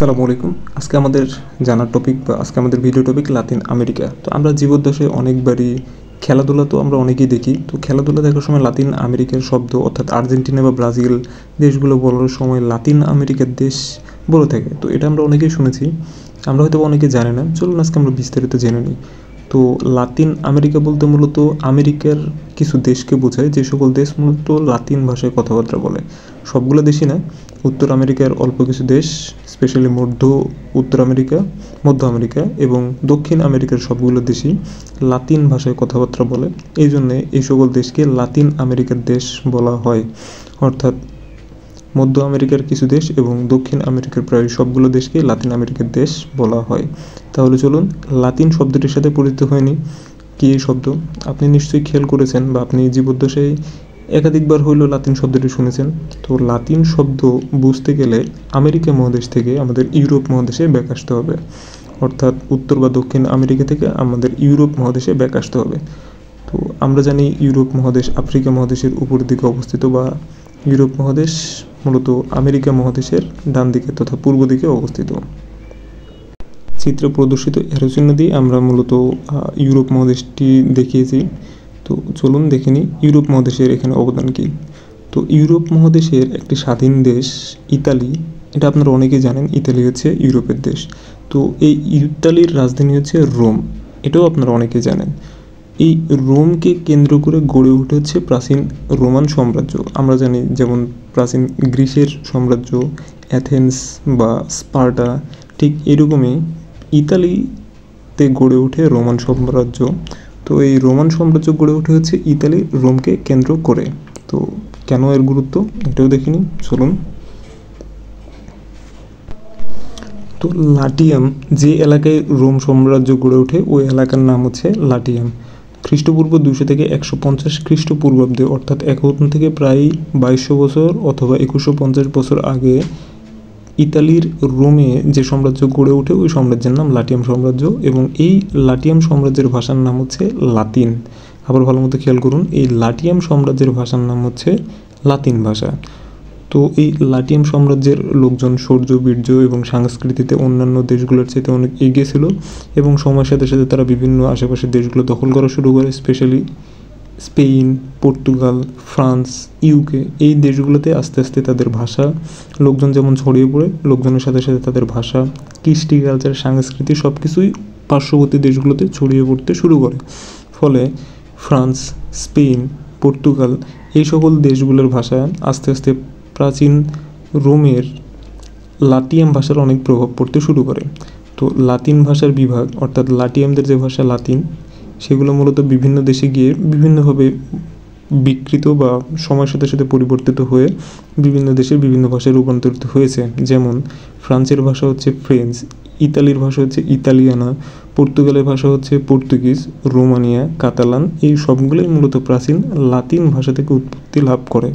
আসসালামু আলাইকুম। আজকে আমাদের জানার টপিক বা আজকে আমাদের ভিডিও টপিক লাতিন আমেরিকা। তো আমরা জীবদ্দশায় অনেকবারই খেলাধুলা তো আমরা অনেকেই দেখি। তো খেলাধুলা দেখার সময় লাতিন আমেরিকার শব্দ অর্থাৎ আর্জেন্টিনা বা ব্রাজিল দেশগুলো বলার সময় লাতিন আমেরিকার দেশ বলে থাকে। তো এটা আমরা অনেকেই শুনেছি, আমরা হয়তো অনেকে জানি না। চলুন আজকে আমরা বিস্তারিত জেনে নিই। তো লাতিন আমেরিকা বলতে মূলত আমেরিকার কিছু দেশকে বোঝায়, যে সকল দেশ মূলত লাতিন ভাষায় কথাবার্তা বলে। সবগুলো দেশই না, উত্তর আমেরিকার অল্প কিছু দেশ, স্পেশালি উত্তর আমেরিকা, মধ্য আমেরিকা এবং দক্ষিণ আমেরিকার সবগুলো দেশই লাতিন ভাষায় কথাবার্তা বলে। এই জন্যে এই সকল দেশকে লাতিন আমেরিকার দেশ বলা হয়। অর্থাৎ মধ্য আমেরিকার কিছু দেশ এবং দক্ষিণ আমেরিকার প্রায় সবগুলো দেশকে লাতিন আমেরিকার দেশ বলা হয়। তাহলে চলুন লাতিন শব্দটির সাথে পরিচিত হয়নি। কি এই শব্দ? আপনি নিশ্চয়ই খেয়াল করেছেন বা আপনি জীবদ্দশায় একাধিকবার হইলেও লাতিন শব্দটি শুনেছেন। তো লাতিন শব্দ বুঝতে গেলে আমেরিকা মহাদেশ থেকে আমাদের ইউরোপ মহাদেশে ব্যাক আসতে হবে। অর্থাৎ উত্তর বা দক্ষিণ আমেরিকা থেকে আমাদের ইউরোপ মহাদেশে ব্যাক আসতে হবে। তো আমরা জানি ইউরোপ মহাদেশ আফ্রিকা মহাদেশের উপরের দিকে অবস্থিত, বা ইউরোপ মহাদেশ মূলত আমেরিকা মহাদেশের ডান দিকে তথা পূর্ব দিকে অবস্থিত। চিত্রে প্রদর্শিত এরো চিহ্ন দিয়ে আমরা মূলত ইউরোপ মহাদেশটি দেখিয়েছি। তো চলুন দেখে নিই ইউরোপ মহাদেশের এখানে অবদান কী। তো ইউরোপ মহাদেশের একটি স্বাধীন দেশ ইতালি, এটা আপনারা অনেকেই জানেন। ইতালি হচ্ছে ইউরোপের দেশ। তো এই ইতালির রাজধানী হচ্ছে রোম, এটাও আপনারা অনেকেই জানেন। এই রোমকে কেন্দ্র করে গড়ে উঠে হচ্ছে প্রাচীন রোমান সাম্রাজ্য। আমরা জানি যেমন প্রাচীন গ্রিসের সাম্রাজ্য, অ্যাথেন্স বা স্পার্টা, ঠিক এরকমই ইতালিতে গড়ে ওঠে রোমান সাম্রাজ্য। তো এই রোমান সাম্রাজ্য গড়ে উঠে হচ্ছে ইতালি রোমকে কেন্দ্র করে। তো কেন এর গুরুত্ব এটাও দেখিনি, চলুন। তো লাটিয়াম, যে এলাকায় রোম সাম্রাজ্য গড়ে ওঠে ওই এলাকার নাম হচ্ছে লাটিয়াম। খ্রিস্টপূর্ব 200 থেকে 150 খ্রিস্টপূর্বাব্দে, অর্থাৎ এখন থেকে প্রায় 2200 বছর অথবা 2150 বছর আগে ইতালির রোমে যে সাম্রাজ্য গড়ে ওঠে ওই সাম্রাজ্যের নাম লাটিয়াম সাম্রাজ্য, এবং এই লাটিয়াম সাম্রাজ্যের ভাষার নাম হচ্ছে লাতিন। আবার ভালো মতো খেয়াল করুন, এই লাটিয়াম সাম্রাজ্যের ভাষার নাম হচ্ছে লাতিন ভাষা। তো এই লাটিয়াম সাম্রাজ্যের লোকজন শৌর্য, বীর্য এবং সংস্কৃতিতে অন্যান্য দেশগুলোর চাইতে অনেক এগিয়ে ছিল, এবং সময়ের সাথে সাথে তারা বিভিন্ন আশেপাশের দেশগুলো দখল করা শুরু করে। Specially Spain, Portugal, France, UK, এই দেশগুলোতে আস্তে আস্তে তাদের ভাষা, লোকজন যেমন ছড়িয়ে পড়ে, লোকজনের সাথে সাথে তাদের ভাষা, কৃষ্টি, কালচার, সংস্কৃতি সব কিছুই পার্শ্ববর্তী দেশগুলোতে ছড়িয়ে পড়তে শুরু করে। ফলে ফ্রান্স, স্পেন, পর্তুগাল এই সকল দেশগুলোর ভাষা আস্তে আস্তে প্রাচীন রোমের লাতিয়াম ভাষার অনেক প্রভাব পড়তে শুরু করে। তো লাতিন ভাষার বিভাগ অর্থাৎ লাটিয়ামদের যে ভাষা লাতিন, সেগুলো মূলত বিভিন্ন দেশে গিয়ে বিভিন্নভাবে বিকৃত বা সময়ের সাথে সাথে পরিবর্তিত হয়ে বিভিন্ন দেশের বিভিন্ন ভাষায় রূপান্তরিত হয়েছে। যেমন ফ্রান্সের ভাষা হচ্ছে ফ্রেঞ্চ, ইতালির ভাষা হচ্ছে ইতালিয়ানা, পর্তুগালের ভাষা হচ্ছে পর্তুগিজ, রোমানিয়া, কাতালান, এই সবগুলোই মূলত প্রাচীন লাতিন ভাষা থেকে উৎপত্তি লাভ করে।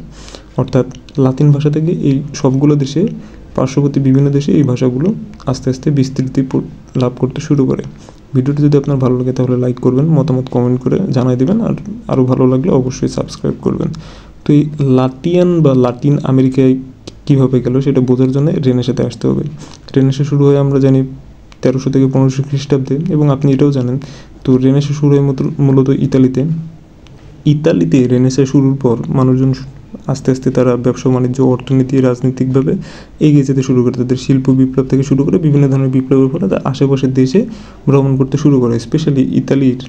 অর্থাৎ লাতিন ভাষা থেকে এই সবগুলো দেশে, পার্শ্ববর্তী বিভিন্ন দেশে এই ভাষাগুলো আস্তে আস্তে বিস্তৃতি লাভ করতে শুরু করে। ভিডিওটি যদি আপনার ভালো লাগে তাহলে লাইক করবেন, মতামত কমেন্ট করে জানাই দেবেন, আর আরও ভালো লাগলে অবশ্যই সাবস্ক্রাইব করবেন। তো এই লাতিয়ান বা লাতিন আমেরিকায় কীভাবে গেল সেটা বোঝার জন্য রেনেসাঁতে আসতে হবে। রেনেসাঁ শুরু হয় আমরা জানি 1300 থেকে 1500 খ্রিস্টাব্দে, এবং আপনি এটাও জানেন। তো রেনেসাঁ শুরু হয় মূলত ইতালিতে রেনেসাঁ শুরুর পর মানুষজন আস্তে আস্তে তারা ব্যবসা বাণিজ্য, অর্থনীতি, রাজনৈতিকভাবে এগিয়ে যেতে শুরু করে। তাদের শিল্প বিপ্লব থেকে শুরু করে বিভিন্ন ধরনের বিপ্লবের ফলে তারা আশেপাশের দেশে ভ্রমণ করতে শুরু করে। স্পেশালি ইতালির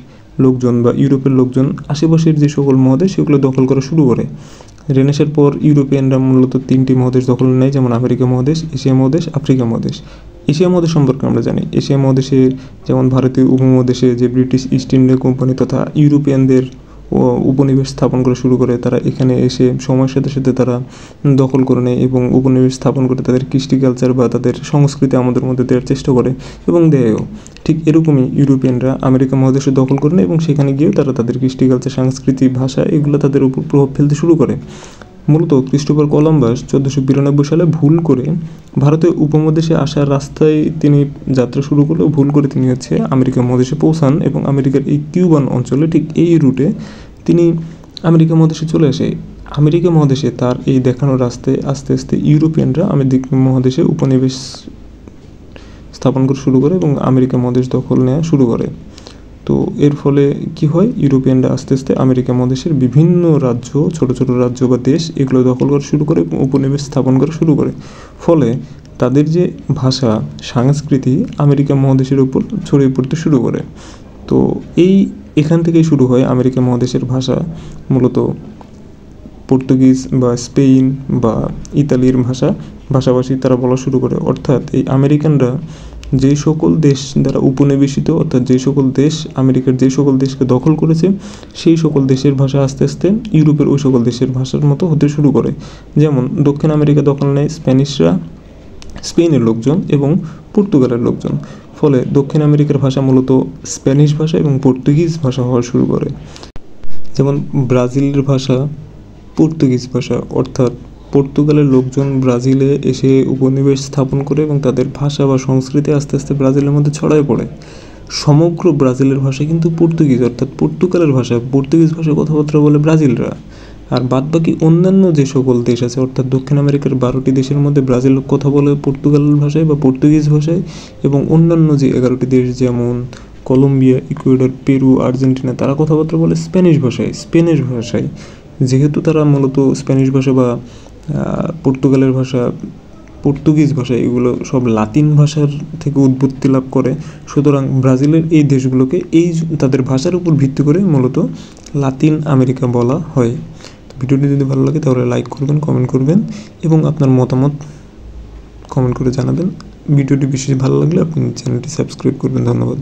লোকজন বা ইউরোপের লোকজন আশেপাশের যে সকল মহাদেশ সেগুলো দখল করা শুরু করে। রেনেসাঁর পর ইউরোপিয়ানরা মূলত 3টি মহাদেশ দখল নেয়, যেমন আমেরিকা মহাদেশ, এশিয়া মহাদেশ, আফ্রিকা মহাদেশ। এশিয়া মহাদেশ সম্পর্কে আমরা জানি, এশিয়া মহাদেশে যেমন ভারতীয় উপমহাদেশে যে ব্রিটিশ ইস্ট ইন্ডিয়া কোম্পানি তথা ইউরোপিয়ানদের উপনিবেশ স্থাপন করা শুরু করে, তারা এখানে এসে সময়ের সাথে সাথে তারা দখল করে নেয় এবং উপনিবেশ স্থাপন করে তাদের কৃষ্টি কালচার বা তাদের সংস্কৃতি আমাদের মধ্যে দেওয়ার চেষ্টা করে এবং দেয়ও। ঠিক এরকমই ইউরোপিয়ানরা আমেরিকা মহাদেশে দখল করে নেয় এবং সেখানে গিয়েও তারা তাদের কৃষ্টি কালচার, সংস্কৃতি, ভাষা এগুলো তাদের উপর প্রভাব ফেলতে শুরু করে। মূলত ক্রিস্টোফার কলম্বাস 1492 সালে ভুল করে ভারতের উপমহাদেশে আসার রাস্তায় তিনি যাত্রা শুরু করলেও ভুল করে তিনি হচ্ছে আমেরিকা মহাদেশে পৌঁছান, এবং আমেরিকার এই কিউবান অঞ্চলে ঠিক এই রুটে তিনি আমেরিকা মহাদেশে চলে আসে। আমেরিকা মহাদেশে তার এই দেখানো রাস্তায় আস্তে আস্তে ইউরোপিয়ানরা আমেরিকা মহাদেশে উপনিবেশ স্থাপন করা শুরু করে এবং আমেরিকা মহাদেশ দখল নেওয়া শুরু করে। তো এর ফলে কি হয়, ইউরোপিয়ানরা আস্তে আস্তে আমেরিকা মহাদেশের বিভিন্ন রাজ্য, ছোট ছোট রাজ্য বা দেশ এগুলো দখল করা শুরু করে এবং উপনিবেশ স্থাপন করা শুরু করে। ফলে তাদের যে ভাষা, সংস্কৃতি আমেরিকা মহাদেশের উপর ছড়িয়ে পড়তে শুরু করে। তো এখান থেকেই শুরু হয় আমেরিকা মহাদেশের ভাষা মূলত পর্তুগিজ বা স্পেন বা ইতালির ভাষাভাষী তারা বলা শুরু করে। অর্থাৎ এই আমেরিকানরা যে সকল দেশ দ্বারা উপনিবেশিত, অর্থাৎ যে সকল দেশ আমেরিকার যে সকল দেশকে দখল করেছে, সেই সকল দেশের ভাষা আস্তে আস্তে ইউরোপের ওই সকল দেশের ভাষার মতো হতে শুরু করে। যেমন দক্ষিণ আমেরিকা দখল নেয় স্প্যানিশরা, স্পেনের লোকজন এবং পর্তুগালের লোকজন। ফলে দক্ষিণ আমেরিকার ভাষা মূলত স্প্যানিশ ভাষা এবং পর্তুগিজ ভাষা হওয়া শুরু করে। যেমন ব্রাজিলের ভাষা পর্তুগিজ ভাষা, অর্থাৎ পর্তুগালের লোকজন ব্রাজিলে এসে উপনিবেশ স্থাপন করে এবং তাদের ভাষা বা সংস্কৃতি আস্তে আস্তে ব্রাজিলের মধ্যে ছড়ায় পড়ে। সমগ্র ব্রাজিলের ভাষা কিন্তু পর্তুগিজ, অর্থাৎ পর্তুগালের ভাষা, পর্তুগিজ ভাষায় কথাবার্তা বলে ব্রাজিলরা। আর বাদবাকি অন্যান্য যে সকল দেশ আছে, অর্থাৎ দক্ষিণ আমেরিকার 12টি দেশের মধ্যে ব্রাজিল কথা বলে পর্তুগালের ভাষায় বা পর্তুগিজ ভাষায়, এবং অন্যান্য যে 11টি দেশ যেমন কলম্বিয়া, ইকুয়েডর, পেরু, আর্জেন্টিনা, তারা কথাবার্তা বলে স্প্যানিশ ভাষায়। যেহেতু তারা মূলত স্প্যানিশ ভাষা বা পর্তুগালের ভাষা, পর্তুগিজ ভাষা এগুলো সব লাতিন ভাষার থেকে উৎপত্তি লাভ করে, সুতরাং ব্রাজিলের এই দেশগুলোকে তাদের ভাষার উপর ভিত্তি করে মূলত লাতিন আমেরিকা বলা হয়। তো ভিডিওটি যদি ভালো লাগে তাহলে লাইক করবেন, কমেন্ট করবেন এবং আপনার মতামত কমেন্ট করে জানাবেন। ভিডিওটি বিশেষ ভালো লাগলে আপনি চ্যানেলটি সাবস্ক্রাইব করবেন। ধন্যবাদ।